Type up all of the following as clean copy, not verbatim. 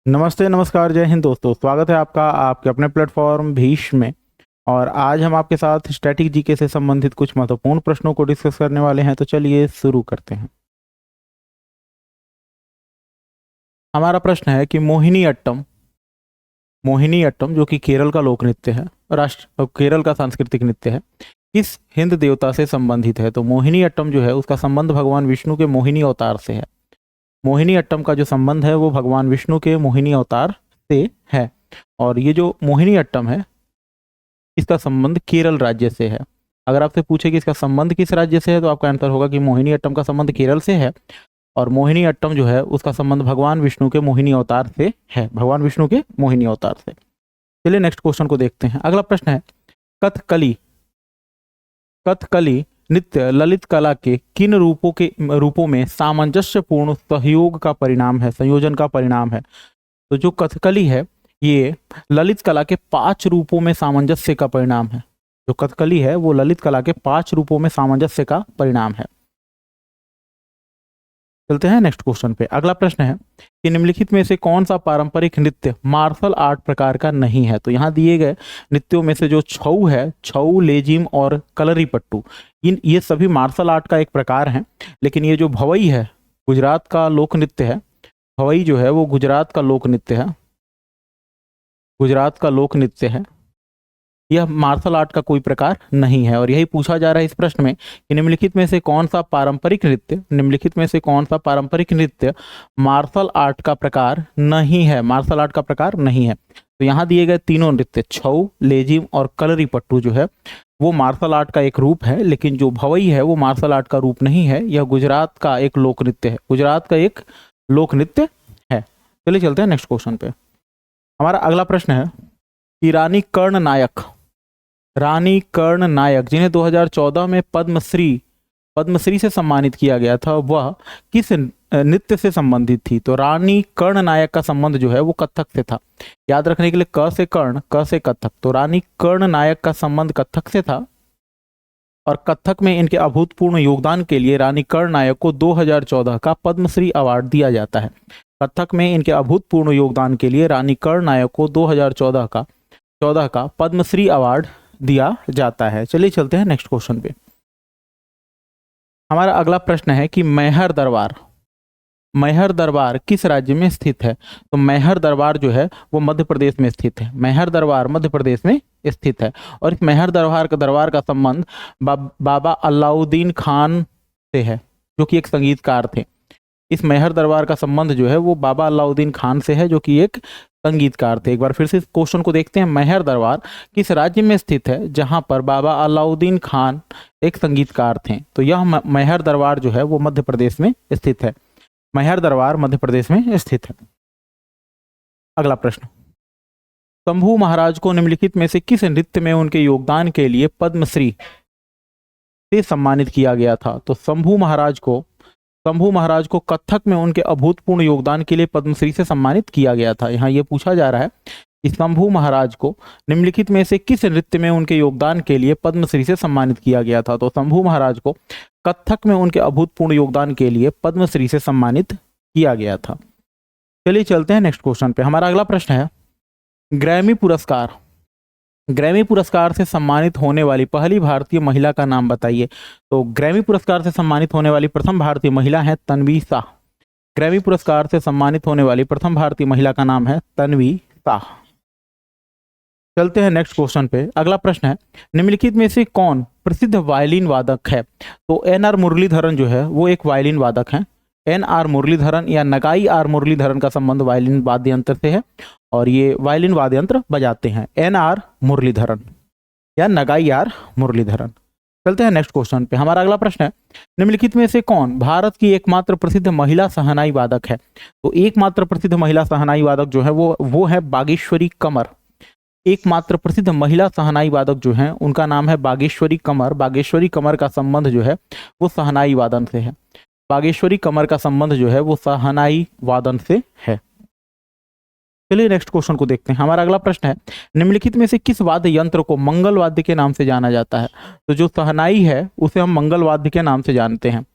नमस्ते, नमस्कार, जय हिंद दोस्तों। स्वागत है आपका आपके अपने प्लेटफॉर्म भीष्म में। और आज हम आपके साथ स्टैटिक जीके से संबंधित कुछ महत्वपूर्ण प्रश्नों को डिस्कस करने वाले हैं। तो चलिए शुरू करते हैं। हमारा प्रश्न है कि मोहिनी अट्टम जो कि केरल का लोक नृत्य है, केरल का सांस्कृतिक नृत्य है, किस हिंद देवता से संबंधित है। तो मोहिनी अट्टम जो है उसका संबंध भगवान विष्णु के मोहिनी अवतार से है। मोहिनी अट्टम का जो संबंध है वो भगवान विष्णु के मोहिनी अवतार से है। और ये जो मोहिनी अट्टम है इसका संबंध केरल राज्य से है। अगर आपसे पूछे कि इसका संबंध किस राज्य से है तो आपका आंसर होगा कि मोहिनी अट्टम का संबंध केरल से है। और मोहिनी अट्टम जो है उसका संबंध भगवान विष्णु के मोहिनी अवतार से है, भगवान विष्णु के मोहिनी अवतार से। चलिए नेक्स्ट क्वेश्चन को देखते हैं। अगला प्रश्न है कथकली कथकली नृत्य ललित कला के किन रूपों में सामंजस्यपूर्ण सहयोग का परिणाम है, संयोजन का परिणाम है। तो जो कथकली है ये ललित कला के 5 रूपों में सामंजस्य का परिणाम है। जो कथकली है वो ललित कला के 5 रूपों में सामंजस्य का परिणाम है। चलते हैं नेक्स्ट क्वेश्चन पे। अगला प्रश्न है कि निम्नलिखित में से कौन सा पारंपरिक नृत्य मार्शल आर्ट प्रकार का नहीं है। तो यहाँ दिए गए नृत्यों में से जो छऊ है, छऊ, लेजिम और कलरीपट्टू, ये सभी मार्शल आर्ट का एक प्रकार है। लेकिन ये जो भवई है गुजरात का लोक नृत्य है, भवई जो है वो गुजरात का लोक नृत्य है, गुजरात का लोक नृत्य है, यह मार्शल आर्ट का कोई प्रकार नहीं है। और यही पूछा जा रहा है इस प्रश्न में कि निम्नलिखित में से कौन सा पारंपरिक नृत्य मार्शल आर्ट का प्रकार नहीं है, मार्शल आर्ट का प्रकार नहीं है। तो यहाँ दिए गए तीनों नृत्य छऊ, लेजिम और कलरीपट्टू जो है वो मार्शल आर्ट का एक रूप है, लेकिन जो भवई है वो मार्शल आर्ट का रूप नहीं है। यह गुजरात का एक लोक नृत्य है, गुजरात का एक लोक नृत्य है। चलिए चलते हैं नेक्स्ट क्वेश्चन पे। हमारा अगला प्रश्न है कि रानी कर्ण नायक जिन्हें 2014 में पद्मश्री से सम्मानित किया गया था, वह किस नृत्य से संबंधित थी। तो रानी कर्ण नायक का संबंध जो है वो कथक से था। याद रखने के लिए क से कर्ण, क से कथक। तो रानी कर्ण नायक का संबंध कथक से था और कथक में इनके अभूतपूर्व योगदान के लिए रानी कर्ण नायक को 2014 का पद्मश्री अवार्ड दिया जाता है। कथक में इनके अभूतपूर्व योगदान के लिए रानी कर्ण नायक को 2014 का पद्मश्री अवार्ड दिया जाता है। चलिए चलते हैं नेक्स्ट क्वेश्चन पे। हमारा अगला प्रश्न है कि मैहर दरबार किस राज्य में स्थित है। तो मैहर दरबार जो है वो मध्य प्रदेश में स्थित है। मैहर दरबार मध्य प्रदेश में स्थित है और इस मैहर दरबार का संबंध बाबा अलाउद्दीन खान से है, जो कि एक संगीतकार थे। इस मैहर दरबार का संबंध जो है वो बाबा अलाउद्दीन खान से है, जो कि एक संगीतकार थे। एक बार फिर से इस क्वेश्चन को देखते हैं। मैहर दरबार किस राज्य में स्थित है जहां पर बाबा अलाउद्दीन खान एक संगीतकार थे। तो यह मैहर दरबार जो है वो मध्य प्रदेश में स्थित है। मैहर दरबार मध्य प्रदेश में स्थित है। अगला प्रश्न, शंभू महाराज को निम्नलिखित में से किस नृत्य में उनके योगदान के लिए पद्मश्री से सम्मानित किया गया था। तो शंभू महाराज को कथक में उनके अभूतपूर्व योगदान के लिए पद्मश्री से सम्मानित किया गया था। यहाँ ये पूछा जा रहा है कि शंभू महाराज को निम्नलिखित में से किस नृत्य में उनके योगदान के लिए पद्मश्री से सम्मानित किया गया था। तो शंभू महाराज को कथक में उनके अभूतपूर्व योगदान के लिए पद्मश्री से सम्मानित किया गया था। चलिए चलते हैं नेक्स्ट क्वेश्चन पे। हमारा अगला प्रश्न है ग्रैमी पुरस्कार से सम्मानित होने वाली पहली भारतीय महिला का नाम बताइए। तो ग्रैमी पुरस्कार से सम्मानित होने वाली प्रथम भारतीय महिला है तन्वी शाह। ग्रैमी पुरस्कार से सम्मानित होने वाली प्रथम भारतीय महिला का नाम है तन्वी शाह। चलते हैं नेक्स्ट क्वेश्चन पे। अगला प्रश्न है निम्नलिखित में से कौन प्रसिद्ध वायलिन वादक है। तो एन.आर. मुरलीधरन जो है वो एक वायलिन वादक हैं। एन.आर. मुरलीधरन या नगाई आर मुरलीधरन का संबंध वायलिन वाद्य यंत्र से है और ये वायलिन वाद्य यंत्र बजाते हैं, एन.आर. मुरलीधरन या नगाई आर मुरलीधरन। चलते हैं नेक्स्ट क्वेश्चन पे। हमारा अगला प्रश्न है निम्नलिखित में से कौन भारत की एकमात्र प्रसिद्ध महिला सहनाई वादक है। तो एकमात्र प्रसिद्ध महिला सहनाई वादक जो है वो है बागेश्वरी कमर। एकमात्र प्रसिद्ध महिला सहनाई वादक जो है उनका नाम है बागेश्वरी कमर। बागेश्वरी कमर का संबंध जो है वो सहनाई वादन से है। बागेश्वरी कमर का संबंध जो है वो सहनाई वादन से है। चलिए नेक्स्ट क्वेश्चन को देखते हैं। हमारा अगला प्रश्न है निम्नलिखित में से किस वाद्य यंत्र को मंगल वाद्य के नाम से जाना जाता है। तो जो सहनाई है उसे हम मंगल वाद्य के नाम से जानते हैं।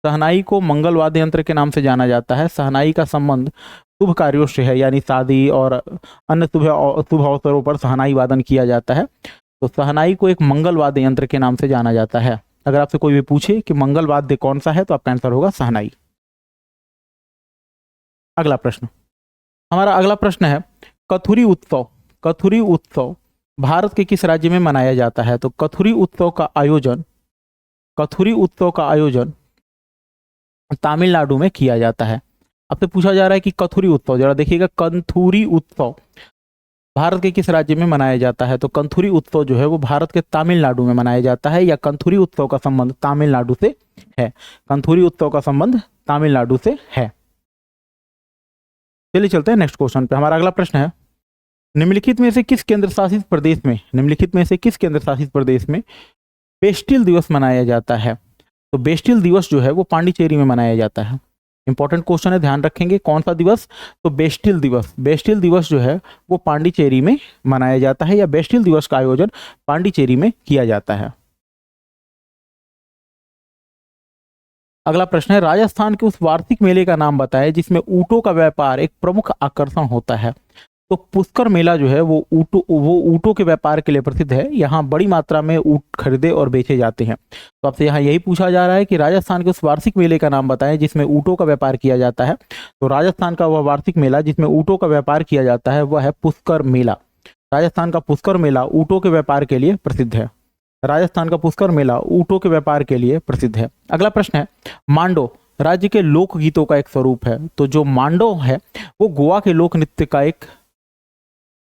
सहनाई को मंगल वाद्य यंत्र के नाम से जाना जाता है। सहनाई का संबंध शुभ कार्यों से है, यानी शादी और अन्य शुभ अवसरों पर शहनाई वादन किया जाता है। तो शहनाई को एक मंगल वाद्य यंत्र के नाम से जाना जाता है। अगर आपसे कोई भी पूछे कि मंगल वाद्य कौन सा है तो आपका आंसर होगा शहनाई। अगला प्रश्न, हमारा अगला प्रश्न है कथुरी उत्सव। कथुरी उत्सव भारत के किस राज्य में मनाया जाता है? तो कथुरी उत्सव का आयोजन तमिलनाडु में किया जाता है। आपसे पूछा जा रहा है कि कथुरी उत्सव, जरा देखिएगा, कंथुरी उत्सव भारत के किस राज्य में मनाया जाता है? तो कंथुरी उत्सव जो है वो भारत के तमिलनाडु में मनाया जाता है, या कंथुरी उत्सव का संबंध तमिलनाडु से है। कंथुरी उत्सव का संबंध तमिलनाडु से है। चलिए चलते हैं नेक्स्ट क्वेश्चन पे। हमारा अगला प्रश्न है निम्नलिखित में से किस केंद्र शासित प्रदेश में बेस्टिल दिवस मनाया जाता है? तो बेस्टिल दिवस जो है वो पांडिचेरी में मनाया जाता है। इंपॉर्टेंट क्वेश्चन है, ध्यान रखेंगे। कौन सा दिवस? तो बेस्टिल दिवस। बेस्टिल दिवस जो है वो पांडिचेरी में मनाया जाता है, या बेस्टिल दिवस का आयोजन पांडिचेरी में किया जाता है। अगला प्रश्न है राजस्थान के उस वार्षिक मेले का नाम बताएं जिसमें ऊंटों का व्यापार एक प्रमुख आकर्षण होता है। तो पुष्कर मेला जो है वो ऊंटों के व्यापार के लिए प्रसिद्ध है। यहाँ बड़ी मात्रा में ऊंट खरीदे और बेचे जाते हैं। तो आपसे यहाँ यही पूछा जा रहा है कि राजस्थान के उस वार्षिक मेले का नाम बताएं जिसमें ऊंटों का व्यापार किया जाता है। तो राजस्थान का वह वार्षिक मेला जिसमें ऊंटों का व्यापार किया जाता है वह है पुष्कर मेला। राजस्थान का पुष्कर मेला ऊंटों के व्यापार के लिए प्रसिद्ध है। राजस्थान का पुष्कर मेला ऊंटों के व्यापार के लिए प्रसिद्ध है। अगला प्रश्न है मांडो राज्य के लोकगीतों का एक स्वरूप है। तो जो मांडो है वो गोवा के लोक नृत्य का एक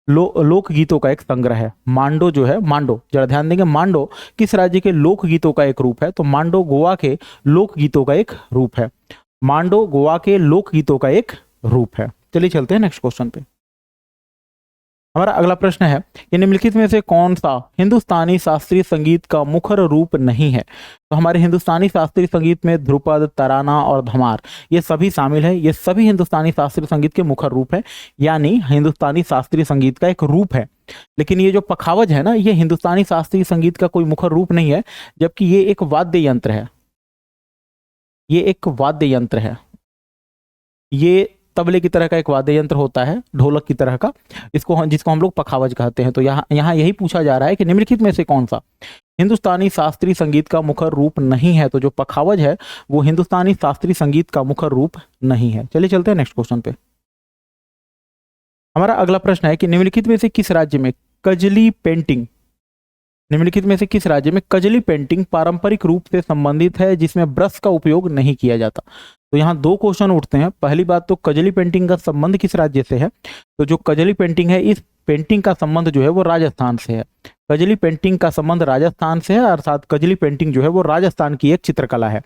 लोकगीतों का एक संग्रह है। मांडो जो है, मांडो जरा ध्यान देंगे, मांडो किस राज्य के लोकगीतों का एक रूप है? तो मांडो गोवा के लोकगीतों का एक रूप है। मांडो गोवा के लोकगीतों का एक रूप है। चलिए चलते हैं नेक्स्ट क्वेश्चन पे। हमारा अगला प्रश्न है कि निम्नलिखित में से कौन सा हिंदुस्तानी शास्त्रीय संगीत का मुखर रूप नहीं है? तो हमारे हिंदुस्तानी शास्त्रीय संगीत में ध्रुपद, तराना और धमार ये सभी शामिल है। ये सभी हिंदुस्तानी शास्त्रीय संगीत के मुखर रूप है, यानी हिंदुस्तानी शास्त्रीय संगीत का एक रूप है। लेकिन ये जो पखावज है ना, ये हिंदुस्तानी शास्त्रीय संगीत का कोई मुखर रूप नहीं है, जबकि ये एक वाद्य यंत्र है। ये एक वाद्य यंत्र है। ये तबले की तरह का एक वाद्य यंत्र होता है, ढोलक की तरह का, जिसको हम लोग पखावज कहते हैं। तो यहाँ यही पूछा जा रहा है कि निम्नलिखित में से कौन सा हिंदुस्तानी शास्त्रीय संगीत का मुखर रूप नहीं है? तो जो पखावज है वो हिंदुस्तानी शास्त्रीय संगीत का मुखर रूप नहीं है। चलिए चलते हैं नेक्स्ट क्वेश्चन पे। हमारा अगला प्रश्न है कि निम्नलिखित में से किस राज्य में कजली पेंटिंग पारंपरिक रूप से संबंधित है जिसमें ब्रश का उपयोग नहीं किया जाता? तो यहाँ दो क्वेश्चन उठते हैं। पहली बात, तो कजली पेंटिंग का संबंध किस राज्य से है? तो जो कजली पेंटिंग है, इस पेंटिंग का संबंध जो है वो राजस्थान से है। कजली पेंटिंग का संबंध राजस्थान से है, अर्थात कजली पेंटिंग जो है वो राजस्थान की एक चित्रकला है।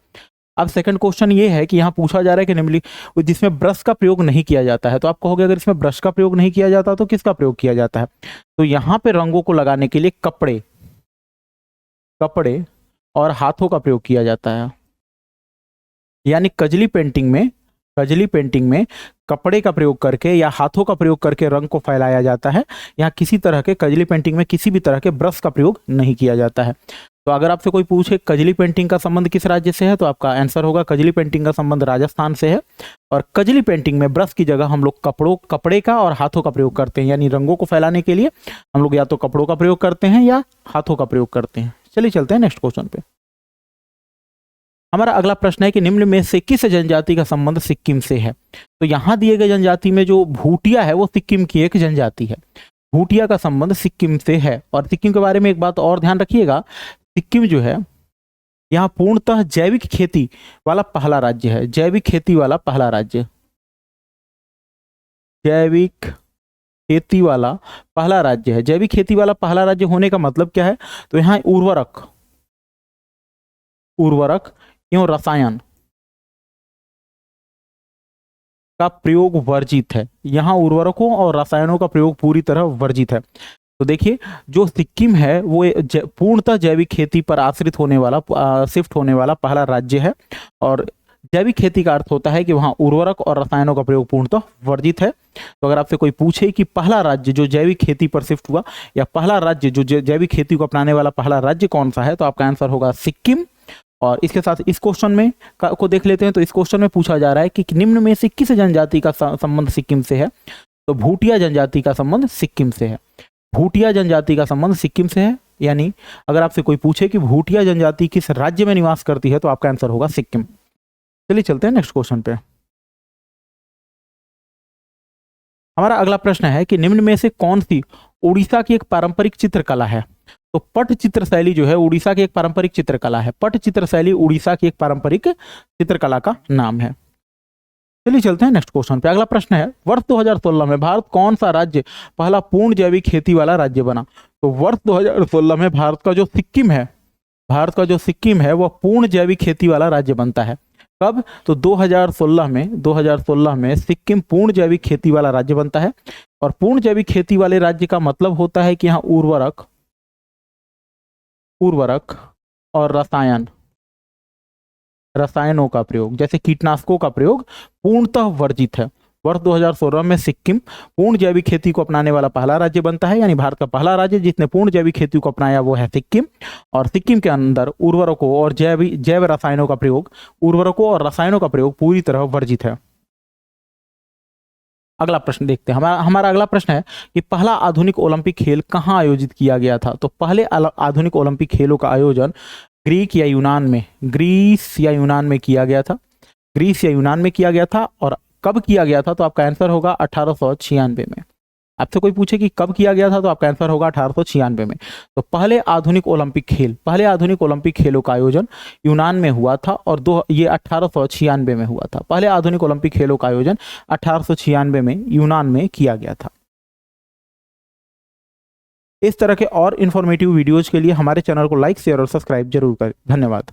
अब सेकंड क्वेश्चन ये है कि यहाँ पूछा जा रहा है कि निम्नलिखित जिसमें ब्रश का प्रयोग नहीं किया जाता है। तो आप कहोगे अगर इसमें ब्रश का प्रयोग नहीं किया जाता तो किसका प्रयोग किया जाता है? तो यहाँ पे रंगों को लगाने के लिए कपड़े और हाथों का प्रयोग किया जाता है। यानी कजली पेंटिंग में कपड़े का प्रयोग करके या हाथों का प्रयोग करके रंग को फैलाया जाता है। यहाँ किसी तरह के कजली पेंटिंग में किसी भी तरह के ब्रश का प्रयोग नहीं किया जाता है। तो अगर आपसे कोई पूछे कजली पेंटिंग का संबंध किस राज्य से है, तो आपका आंसर होगा कजली पेंटिंग का संबंध राजस्थान से है। और कजली पेंटिंग में ब्रश की जगह हम लोग कपड़े का और हाथों का प्रयोग करते हैं। यानी रंगों को फैलाने के लिए हम लोग या तो कपड़ों का प्रयोग करते हैं या हाथों का प्रयोग करते हैं। चलिए चलते हैं नेक्स्ट क्वेश्चन पे। हमारा अगला प्रश्न है कि निम्न में से किस जनजाति का संबंध सिक्किम से है? तो यहाँ दिए गए जनजाति में जो भूटिया है वो सिक्किम की एक जनजाति है। भूटिया का संबंध सिक्किम से है। और सिक्किम के बारे में एक बात और ध्यान रखिएगा, सिक्किम जो है यहाँ पूर्णतः जैविक खेती वाला पहला राज्य है। जैविक खेती वाला पहला राज्य है। जैविक खेती वाला पहला राज्य होने का मतलब क्या है? तो यहाँ उर्वरक एवं रसायन का प्रयोग वर्जित है। यहाँ उर्वरकों और रसायनों का प्रयोग पूरी तरह वर्जित है। तो देखिए, जो सिक्किम है वो पूर्णतः जैविक खेती पर आश्रित होने वाला शिफ्ट होने वाला पहला राज्य है। और जैविक खेती का अर्थ होता है कि वहाँ उर्वरक और रसायनों का प्रयोग पूर्णतः वर्जित है। तो अगर आपसे कोई पूछे कि पहला राज्य जो जैविक खेती पर शिफ्ट हुआ या पहला राज्य जो जैविक खेती को अपनाने वाला पहला राज्य कौन सा है, तो आपका आंसर होगा सिक्किम। और इसके साथ इस क्वेश्चन में को देख लेते हैं। तो इस क्वेश्चन में पूछा जा रहा है कि निम्न में से किस जनजाति का संबंध सिक्किम से है। तो भूटिया जनजाति का संबंध सिक्किम से है। भूटिया जनजाति का संबंध सिक्किम से है, यानी अगर आपसे कोई पूछे कि भूटिया जनजाति किस राज्य में निवास करती है तो आपका आंसर होगा सिक्किम। चलिए चलते हैं नेक्स्ट क्वेश्चन पे। हमारा अगला प्रश्न है कि निम्न में से कौन सी उड़ीसा की एक पारंपरिक चित्रकला है। तो पट चित्र शैली जो है उड़ीसा की एक पारंपरिक चित्रकला है। पट चित्र शैली उड़ीसा की एक पारंपरिक चित्रकला का नाम है। चलिए चलते हैं नेक्स्ट क्वेश्चन पे। अगला प्रश्न है वर्ष 2016 में भारत कौन सा राज्य पहला पूर्ण जैविक खेती वाला राज्य बना। तो वर्ष 2016 में भारत का जो सिक्किम है वह पूर्ण जैविक खेती वाला राज्य बनता है। कब? तो 2016 में सिक्किम पूर्ण जैविक खेती वाला राज्य बनता है। और पूर्ण जैविक खेती वाले राज्य का मतलब होता है कि यहाँ उर्वरक और रसायनों का प्रयोग, जैसे कीटनाशकों का प्रयोग पूर्णतः वर्जित है। वर्ष 2016 में सिक्किम पूर्ण जैविक खेती को अपनाने वाला पहला राज्य बनता है, यानी भारत का पहला राज्य जिसने पूर्ण जैविक खेती को अपनाया वो है सिक्किम। और सिक्किम के अंदर उर्वरकों और जैव रसायनों का प्रयोग पूरी तरह वर्जित है। अगला प्रश्न देखते हैं। हमारा अगला प्रश्न है कि पहला आधुनिक ओलंपिक खेल कहाँ आयोजित किया गया था। तो पहले आधुनिक ओलंपिक खेलों का आयोजन ग्रीस या यूनान में किया गया था। और कब किया गया था? तो आपका आंसर होगा 1896 में। आपसे कोई पूछे कि कब किया गया था तो आपका आंसर होगा 1896 में। तो पहले आधुनिक ओलंपिक खेलों का आयोजन यूनान में हुआ था और ये 1896 में हुआ था। पहले आधुनिक ओलंपिक खेलों का आयोजन 1896 में यूनान में किया गया था। इस तरह के और इन्फॉर्मेटिव वीडियोज के लिए हमारे चैनल को लाइक, शेयर और सब्सक्राइब जरूर करें। धन्यवाद।